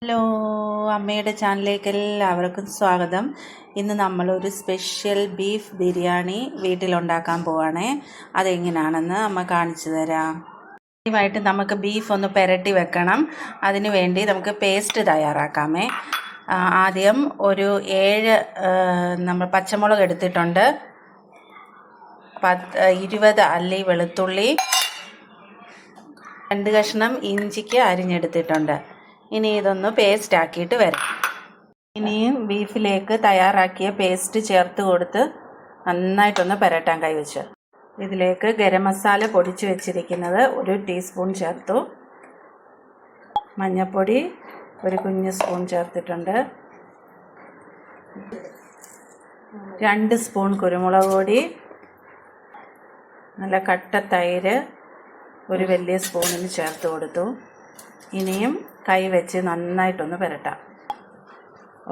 Hello, അമ്മയുടെ ചാനലിലേക്ക് എല്ലാവർക്കും സ്വാഗതം. ഇന്ന് നമ്മളൊരു സ്പെഷ്യൽ ബീഫ് ബിരിയാണി വീട്ടിലുണ്ടാക്കാൻ പോവുകയാണേ. അതെങ്ങനെയാണെന്ന് അമ്മ കാണിച്ചു തരാം. ആദ്യമായിട്ട് നമുക്ക് ബീഫ് ഒന്ന് പുരട്ടി വെക്കണം. അതിനു വേണ്ടി നമുക്ക് പേസ്റ്റ് തയ്യാറാക്കാമേ. ആദ്യം ഒരു 7 നമ്മൾ പച്ചമുളക് എടുത്തിട്ടുണ്ട്, 20 അല്ലി വെളുത്തുള്ളി, 2 കഷ്ണം ഇഞ്ചിക്ക് അരിഞ്ഞെടുത്തിട്ടുണ്ട്. ഇനി ഇതൊന്ന് പേസ്റ്റ് ആക്കിയിട്ട് വരാം. ഇനിയും ബീഫിലേക്ക് തയ്യാറാക്കിയ പേസ്റ്റ് ചേർത്ത് കൊടുത്ത് നന്നായിട്ടൊന്ന് പുരട്ടാൻ കൈവച്ച്. ഇതിലേക്ക് ഗരം മസാല പൊടിച്ച് വെച്ചിരിക്കുന്നത് 1 ടീസ്പൂൺ ചേർത്തു. മഞ്ഞൾപ്പൊടി 1 കുഞ്ഞ് സ്പൂൺ ചേർത്തിട്ടുണ്ട്. 2 സ്പൂൺ കുരുമുളക് പൊടി, നല്ല കട്ട തൈര് 1 വലിയ സ്പൂണിൽ ചേർത്ത് കൊടുത്തു. ഇനിയും കൈ വെച്ച് നന്നായിട്ടൊന്ന് പുരട്ടാം.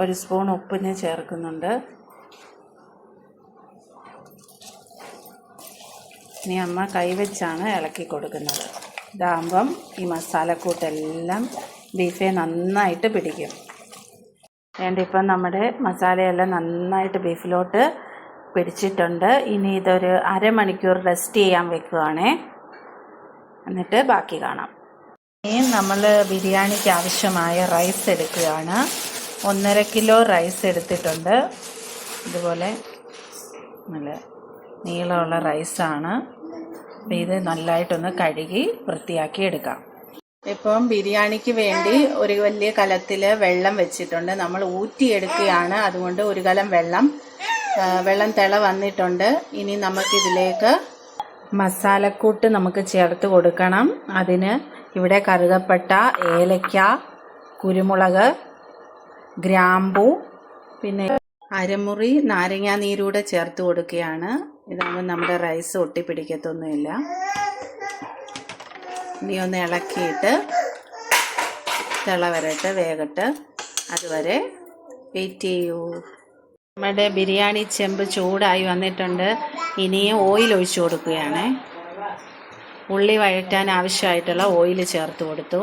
1 സ്പൂൺ ഉപ്പിന് ചേർക്കുന്നുണ്ട്. ഇനി അമ്മ കൈ വെച്ചാണ് ഇളക്കി കൊടുക്കുന്നത്. ഇതാകുമ്പം ഈ മസാലക്കൂട്ടെല്ലാം ബീഫെ നന്നായിട്ട് പിടിക്കും. ഇപ്പം നമ്മുടെ മസാലയെല്ലാം നന്നായിട്ട് ബീഫിലോട്ട് പിടിച്ചിട്ടുണ്ട്. ഇനി ഇതൊരു അരമണിക്കൂർ റെസ്റ്റ് ചെയ്യാൻ വെക്കുകയാണേ. എന്നിട്ട് ബാക്കി കാണാം. നമ്മൾ ബിരിയാണിക്ക് ആവശ്യമായ റൈസ് എടുക്കുകയാണ്. 1.5 കിലോ റൈസ് എടുത്തിട്ടുണ്ട്. ഇതുപോലെ നല്ല നീളമുള്ള റൈസാണ്. അപ്പോൾ ഇത് നല്ലതായിട്ടൊന്ന് കഴുകി വൃത്തിയാക്കി എടുക്കാം. ഇപ്പം ബിരിയാണിക്ക് വേണ്ടി ഒരു വലിയ കലത്തിൽ വെള്ളം വെച്ചിട്ടുണ്ട്. നമ്മൾ ഊറ്റിയെടുക്കുകയാണ്. അതുകൊണ്ട് 1 കലം വെള്ളം തിള വന്നിട്ടുണ്ട്. ഇനി നമുക്കിതിലേക്ക് മസാലക്കൂട്ട് നമുക്ക് ചേർത്ത് കൊടുക്കണം. അതിന് ഇവിടെ കറുകപ്പട്ട, ഏലക്ക, കുരുമുളക്, ഗ്രാമ്പൂ, പിന്നെ അരമുറി നാരങ്ങാ നീരൂടെ ചേർത്ത് കൊടുക്കുകയാണ്. ഇതാകുമ്പോൾ നമ്മുടെ റൈസ് ഒട്ടിപ്പിടിക്കത്തൊന്നുമില്ല. ഇനി ഒന്ന് ഇളക്കിയിട്ട് തിള വരട്ടെ, വേകട്ടെ. അതുവരെ വെയിറ്റ് ചെയ്യൂ. നമ്മുടെ ബിരിയാണി ചെമ്പ് ചൂടായി വന്നിട്ടുണ്ട്. ഇനിയും ഓയിൽ ഒഴിച്ചു കൊടുക്കുകയാണ്. ഉള്ളി വഴറ്റാൻ ആവശ്യമായിട്ടുള്ള ഓയിൽ ചേർത്ത് കൊടുത്തു.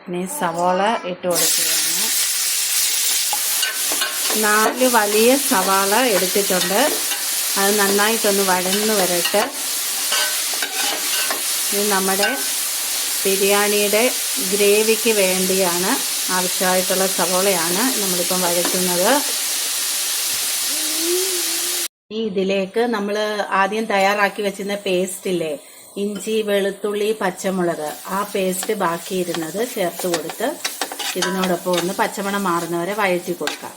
ഇനി സവാള ഇട്ട് കൊടുക്കുകയാണ്. 4 വലിയ സവാള എടുത്തിട്ടുണ്ട്. അത് നന്നായിട്ടൊന്ന് വഴന്ന് വരട്ടെ. ഇത് നമ്മുടെ ബിരിയാണിയുടെ ഗ്രേവിക്ക് വേണ്ടിയാണ് ആവശ്യമായിട്ടുള്ള സവാളയാണ് നമ്മളിപ്പം വഴറ്റുന്നത്. ഇതിലേക്ക് നമ്മൾ ആദ്യം തയ്യാറാക്കി വെച്ചിരുന്ന പേസ്റ്റില്ലേ, ഇഞ്ചി, വെളുത്തുള്ളി, പച്ചമുളക്, ആ പേസ്റ്റ് ബാക്കിയിരുന്നത് ചേർത്ത് കൊടുത്ത് ഇതിനോടൊപ്പം ഒന്ന് പച്ചമണം മാറുന്നവരെ വഴറ്റി കൊടുക്കാം.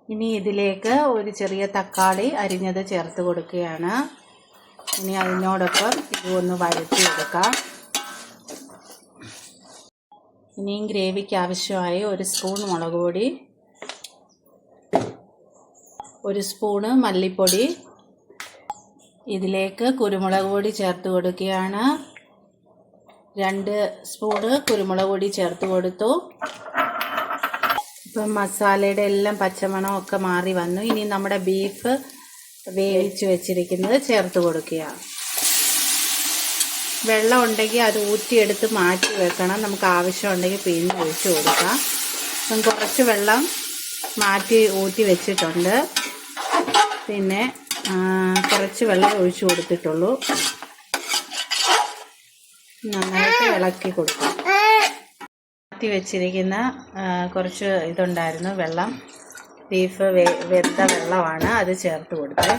ഇനി ഇതിലേക്ക് ഒരു ചെറിയ തക്കാളി അരിഞ്ഞത് ചേർത്ത് കൊടുക്കുകയാണ്. ഇനി അതിനോടൊപ്പം ഇതൊന്ന് വഴറ്റി എടുക്കാം. ഇനിയും ഗ്രേവിക്ക് ആവശ്യമായി 1 സ്പൂൺ മുളക് പൊടി, 1 സ്പൂണ് മല്ലിപ്പൊടി, ഇതിലേക്ക് കുരുമുളക് പൊടി ചേർത്ത് കൊടുക്കുകയാണ്. 2 സ്പൂണ് കുരുമുളക് പൊടി ചേർത്ത് കൊടുത്തു. ഇപ്പം മസാലയുടെ എല്ലാം പച്ചമണമൊക്കെ മാറി വന്നു. ഇനി നമ്മുടെ ബീഫ് വേവിച്ച് വെച്ചിരിക്കുന്നത് ചേർത്ത് കൊടുക്കുക. വെള്ളം ഉണ്ടെങ്കിൽ അത് ഊറ്റിയെടുത്ത് മാറ്റി വെക്കണം. നമുക്ക് ആവശ്യമുണ്ടെങ്കിൽ പിന്നെ ഒഴിച്ച് കൊടുക്കാം. അപ്പം കുറച്ച് വെള്ളം മാറ്റി ഊറ്റി വെച്ചിട്ടുണ്ട്. പിന്നെ കുറച്ച് വെള്ളം ഒഴിച്ചു കൊടുത്തിട്ടുള്ളൂ. നന്നായിട്ട് ഇളക്കി കൊടുക്കാം. മാറ്റി വെച്ചിരിക്കുന്ന കുറച്ച് ഇതുണ്ടായിരുന്നു വെള്ളം, ബീഫ് വെന്ത വെള്ളമാണ്, അത് ചേർത്ത് കൊടുത്ത്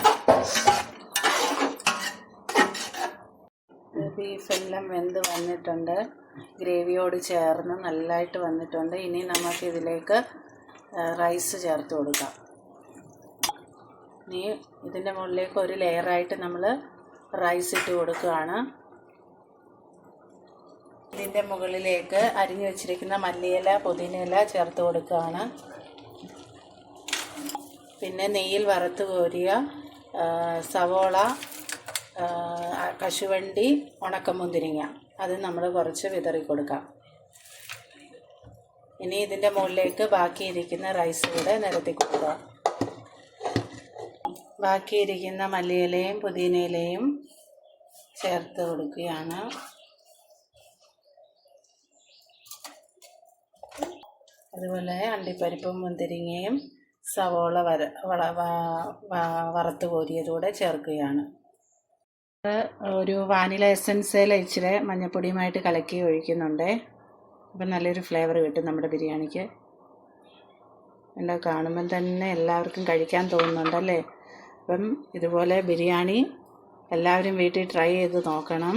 ബീഫെല്ലാം വെന്ത് വന്നിട്ടുണ്ട്. ഗ്രേവിയോട് ചേർന്ന് നല്ലതായിട്ട് വന്നിട്ടുണ്ട്. ഇനി നമുക്കിതിലേക്ക് റൈസ് ചേർത്ത് കൊടുക്കാം. ഇനി ഇതിൻ്റെ മുകളിലേക്ക് ഒരു ലെയറായിട്ട് നമ്മൾ റൈസ് ഇട്ട് കൊടുക്കുകയാണ്. ഇതിൻ്റെ മുകളിലേക്ക് അരിഞ്ഞു വെച്ചിരിക്കുന്ന മല്ലിയില, പുതിനയില ചേർത്ത് കൊടുക്കുകയാണ്. പിന്നെ നെയ്യിൽ വറുത്ത് കോരിയ സവോള, കശുവണ്ടി, ഉണക്കമുന്തിരിങ്ങ, അത് നമ്മൾ കുറച്ച് വിതറി കൊടുക്കാം. ഇനി ഇതിൻ്റെ മുകളിലേക്ക് ബാക്കിയിരിക്കുന്ന റൈസ് കൂടെ നിരത്തി കൊടുക്കുക. ബാക്കിയിരിക്കുന്ന മല്ലിയിലയും പുതിനയിലയും ചേർത്ത് കൊടുക്കുകയാണ്. അതുപോലെ അണ്ടിപ്പരിപ്പും മുന്തിരിങ്ങയും സവോള വറുത്ത് കോരിയതൂടെ ചേർക്കുകയാണ്. ഒരു വാനില എസൻസിൽ ഇച്ചിരി മഞ്ഞൾപ്പൊടിയുമായിട്ട് കലക്കി ഒഴിക്കുന്നുണ്ട്. അപ്പം നല്ലൊരു ഫ്ലേവർ കിട്ടും നമ്മുടെ ബിരിയാണിക്ക്. എല്ലാം കാണുമ്പം തന്നെ എല്ലാവർക്കും കഴിക്കാൻ തോന്നുന്നുണ്ടല്ലേ. അപ്പം ഇതുപോലെ ബിരിയാണി എല്ലാവരും വീട്ടിൽ ട്രൈ ചെയ്ത് നോക്കണം.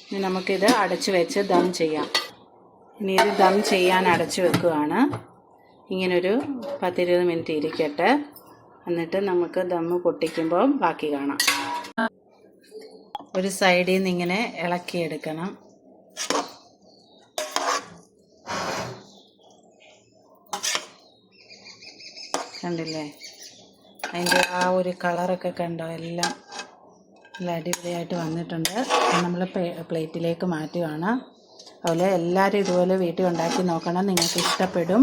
ഇനി നമുക്കിത് അടച്ചു വെച്ച് ദം ചെയ്യാം. ഇനി ഇത് ദം ചെയ്യാൻ അടച്ചു വെക്കുകയാണ്. ഇങ്ങനൊരു 10-20 മിനിറ്റ് ഇരിക്കട്ടെ. എന്നിട്ട് നമുക്ക് ദമ്മ് പൊട്ടിക്കുമ്പോൾ ബാക്കി കാണാം. ഒരു സൈഡിൽ നിന്ന് ഇങ്ങനെ ഇളക്കിയെടുക്കണം. കണ്ടില്ലേ, അതിൻ്റെ ആ ഒരു കളറൊക്കെ കണ്ടോ, എല്ലാം നല്ല അടിപൊളിയായിട്ട് വന്നിട്ടുണ്ട്. നമ്മൾ പ്ലേറ്റിലേക്ക് മാറ്റുകയാണ്. അതുപോലെ എല്ലാവരും ഇതുപോലെ വീട്ടിൽ ഉണ്ടാക്കി നോക്കണം. നിങ്ങൾക്ക് ഇഷ്ടപ്പെടും.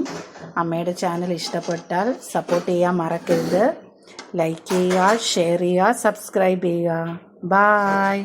അമ്മയുടെ ചാനൽ ഇഷ്ടപ്പെട്ടാൽ സപ്പോർട്ട് ചെയ്യാൻ മറക്കരുത്. ലൈക്ക് ചെയ്യുക, ഷെയർ ചെയ്യുക, സബ്സ്ക്രൈബ് ചെയ്യുക. ബായ്.